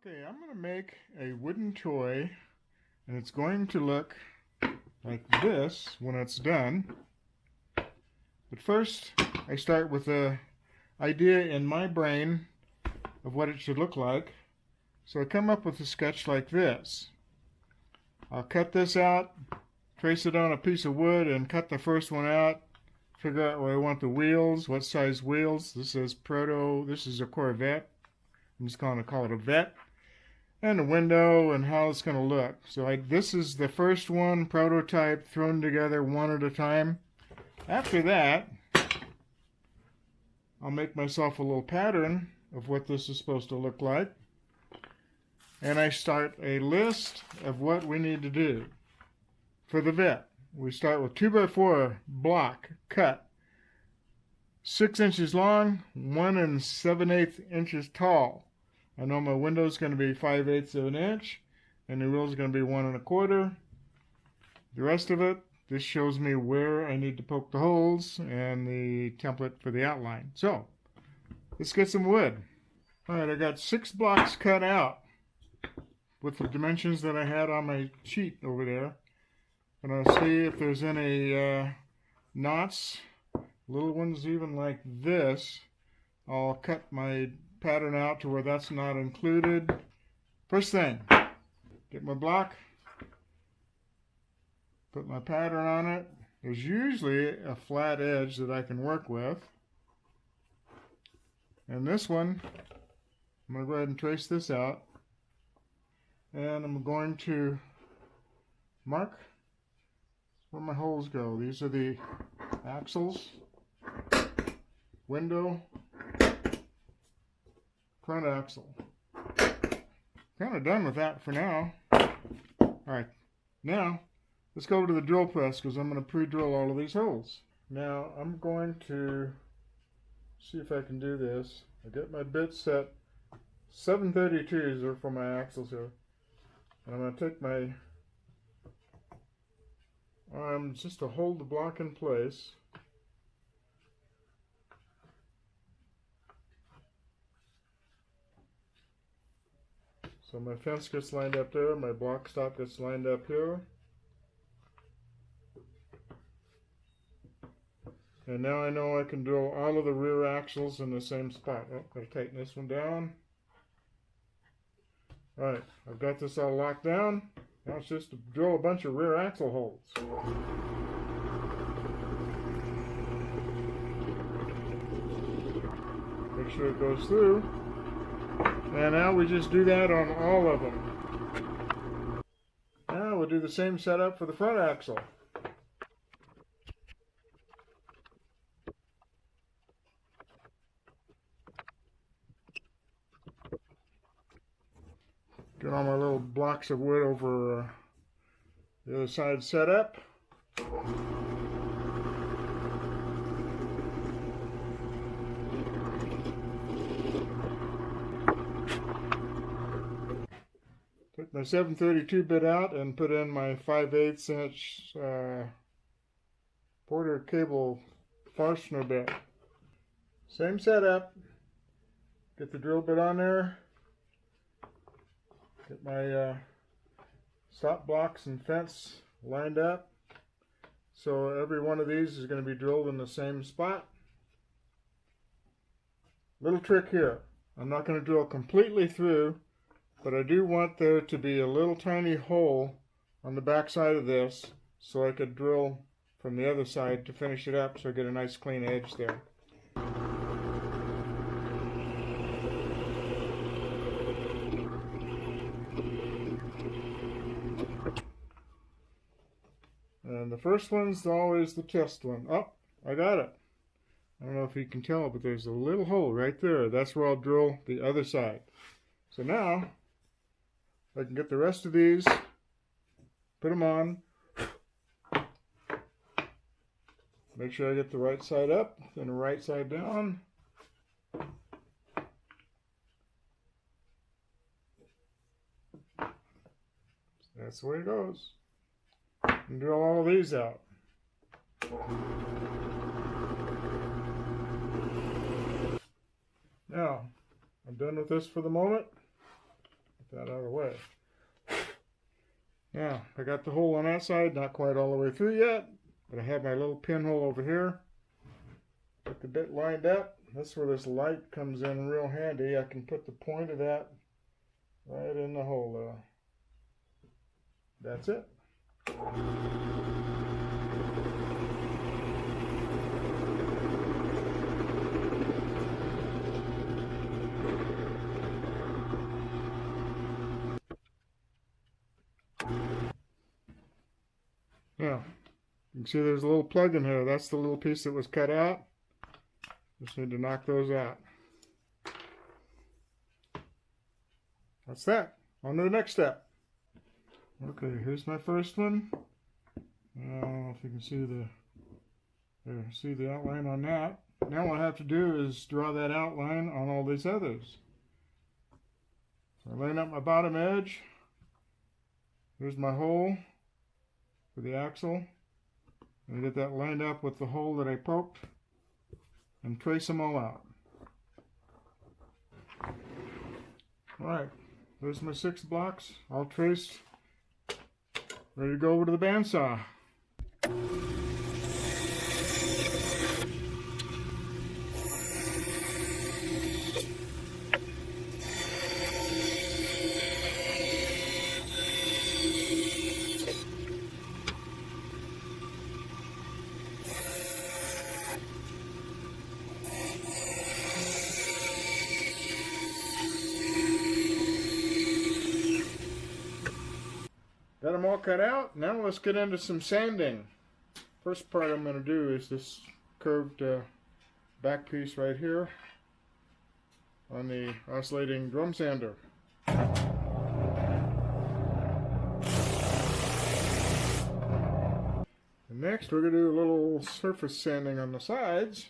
Okay, I'm going to make a wooden toy, and it's going to look like this when it's done. But first, I start with the idea in my brain of what it should look like. So I come up with a sketch like this. I'll cut this out, trace it on a piece of wood, and cut the first one out. Figure out where I want the wheels, what size wheels. This is this is a Corvette. I'm just going to call it a Vette. And the window and how it's going to look. So this is the first one, prototype, thrown together one at a time. After that, I'll make myself a little pattern of what this is supposed to look like. And I start a list of what we need to do for the Vette. We start with 2x4 block cut, 6 inches long, 1 7/8 inches tall. I know my window is going to be 5/8 of an inch, and the wheel is going to be 1 1/4. The rest of it, this shows me where I need to poke the holes and the template for the outline. So, let's get some wood. Alright, I got 6 blocks cut out with the dimensions that I had on my sheet over there. And I'll see if there's any knots, little ones even like this. I'll cut my pattern out to where that's not included. First thing, get my block, put my pattern on it. There's usually a flat edge that I can work with. And this one, I'm going to go ahead and trace this out. And I'm going to mark where my holes go. These are the axles, window, front axle. Kind of done with that for now. Alright, now let's go to the drill press because I'm going to pre-drill all of these holes. Now I'm going to see if I can do this. I get my bits set. 7/32s are for my axles here. And I'm going to take my arms just to hold the block in place. So my fence gets lined up there, my block stop gets lined up here. And now I know I can drill all of the rear axles in the same spot. Oh, gotta tighten this one down. Alright, I've got this all locked down. Now it's just to drill a bunch of rear axle holes. Make sure it goes through. And now we just do that on all of them. Now we'll do the same setup for the front axle. Get all my little blocks of wood over the other side set up. Took my 7/32 bit out and put in my 5/8 inch Porter cable fastener bit. Same setup. Get the drill bit on there. Get my stop blocks and fence lined up. So every one of these is going to be drilled in the same spot. Little trick here. I'm not going to drill completely through, but I do want there to be a little tiny hole on the back side of this so I could drill from the other side to finish it up so I get a nice clean edge there. And the first one's always the test one. Oh, I got it. I don't know if you can tell, but there's a little hole right there. That's where I'll drill the other side. So now, I can get the rest of these, put them on, make sure I get the right side up and the right side down. That's the way it goes. And drill all of these out. Now, I'm done with this for the moment. Get that out of the way. Now, I got the hole on that side, not quite all the way through yet, but I have my little pinhole over here. Get the bit lined up. That's where this light comes in real handy. I can put the point of that right in the hole there. That's it. Now, you can see there's a little plug in here. That's the little piece that was cut out. Just need to knock those out. That's that. On to the next step. Okay, here's my first one. I don't know if you can see the outline on that. Now what I have to do is draw that outline on all these others. So I line up my bottom edge. Here's my hole for the axle. And get that lined up with the hole that I poked and trace them all out. Alright, there's my 6 blocks all traced. Ready to go over to the bandsaw. Got them all cut out. Now let's get into some sanding. First part I'm going to do is this curved back piece right here on the oscillating drum sander. And next we're going to do a little surface sanding on the sides.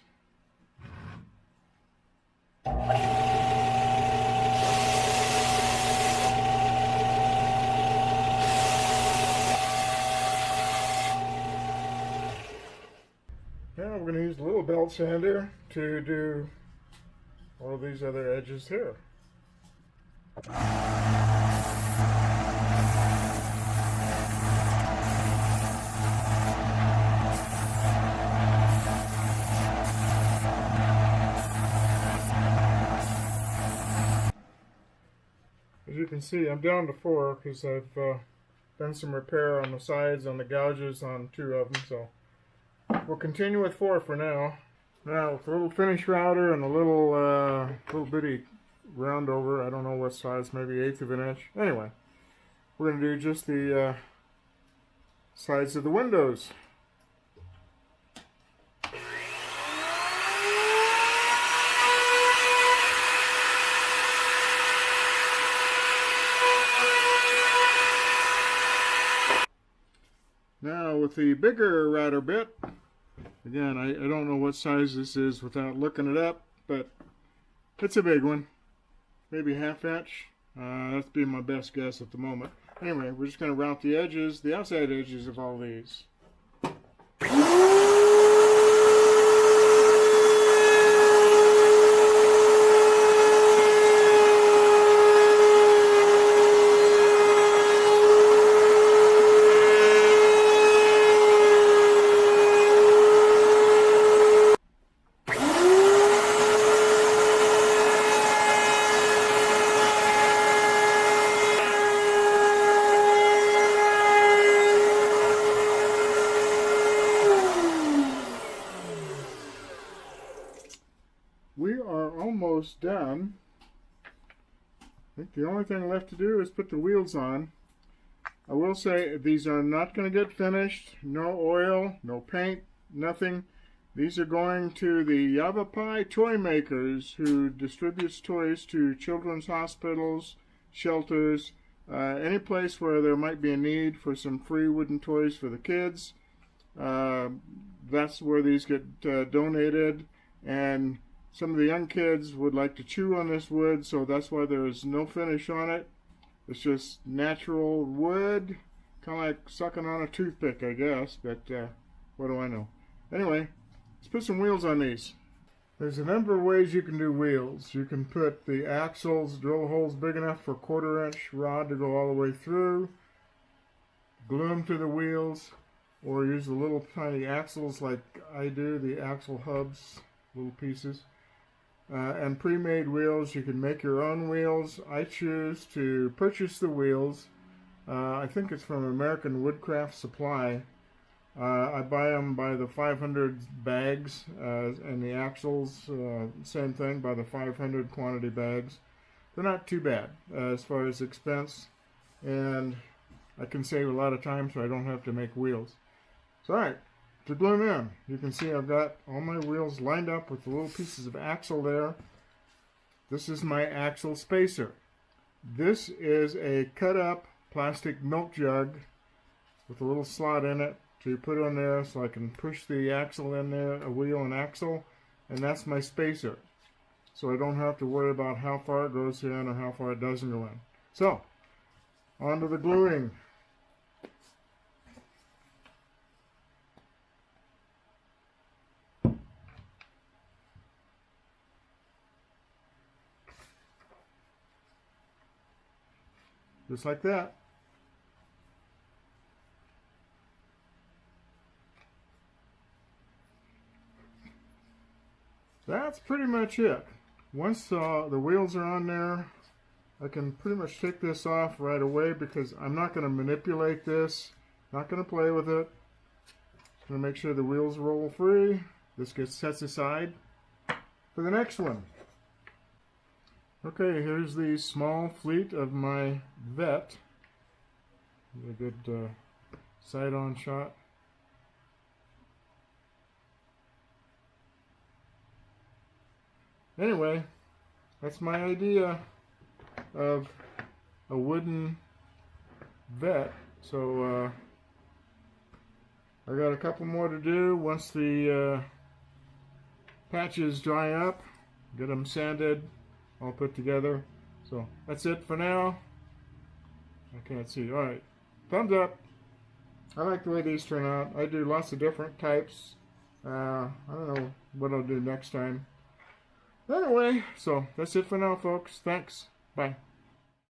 Now we're going to use a little belt sander to do all of these other edges here. As you can see, I'm down to 4 because I've done some repair on the sides, on the gouges on 2 of them, so we'll continue with 4 for now. Now with a little finish router and a little bitty round over, I don't know what size, maybe 1/8 of an inch. Anyway, we're going to do just the sides of the windows. Now with the bigger router bit, again, I don't know what size this is without looking it up, but it's a big one. Maybe 1/2 inch. That's be my best guess at the moment. Anyway, we're just going to route the edges, the outside edges of all these. We are almost done. I think the only thing left to do is put the wheels on. I will say these are not going to get finished. No oil, no paint, nothing. These are going to the Yavapai toy makers who distributes toys to children's hospitals, shelters, any place where there might be a need for some free wooden toys for the kids. That's where these get donated, and some of the young kids would like to chew on this wood, so that's why there is no finish on it. It's just natural wood, kind of like sucking on a toothpick, I guess, but what do I know. Anyway, let's put some wheels on these. There's a number of ways you can do wheels. You can put the axles, drill holes big enough for a 1/4-inch rod to go all the way through, glue them to the wheels, or use the little tiny axles like I do, the axle hubs, little pieces. And pre-made wheels, you can make your own wheels. I choose to purchase the wheels. I think it's from American Woodcraft Supply. I buy them by the 500 bags, and the axles, same thing, by the 500 quantity bags. They're not too bad as far as expense, and I can save a lot of time so I don't have to make wheels. So, alright, to glue them in, you can see I've got all my wheels lined up with the little pieces of axle there. This is my axle spacer. This is a cut up plastic milk jug with a little slot in it to put on there so I can push the axle in there, a wheel and axle, and that's my spacer. So I don't have to worry about how far it goes in or how far it doesn't go in. So, on to the gluing. Just like that. That's pretty much it. Once the wheels are on there, I can pretty much take this off right away because I'm not going to manipulate this, not going to play with it. Just going to make sure the wheels roll free. This gets set aside for the next one. Okay, here's the small fleet of my Vette. A good side-on shot. Anyway, that's my idea of a wooden Vette. So I got a couple more to do. Once the patches dry up, get them sanded, all put together. So that's it for now. I can't see. Alright, thumbs up. I like the way these turn out. I do lots of different types. I don't know what I'll do next time. Anyway, so that's it for now, folks. Thanks. Bye.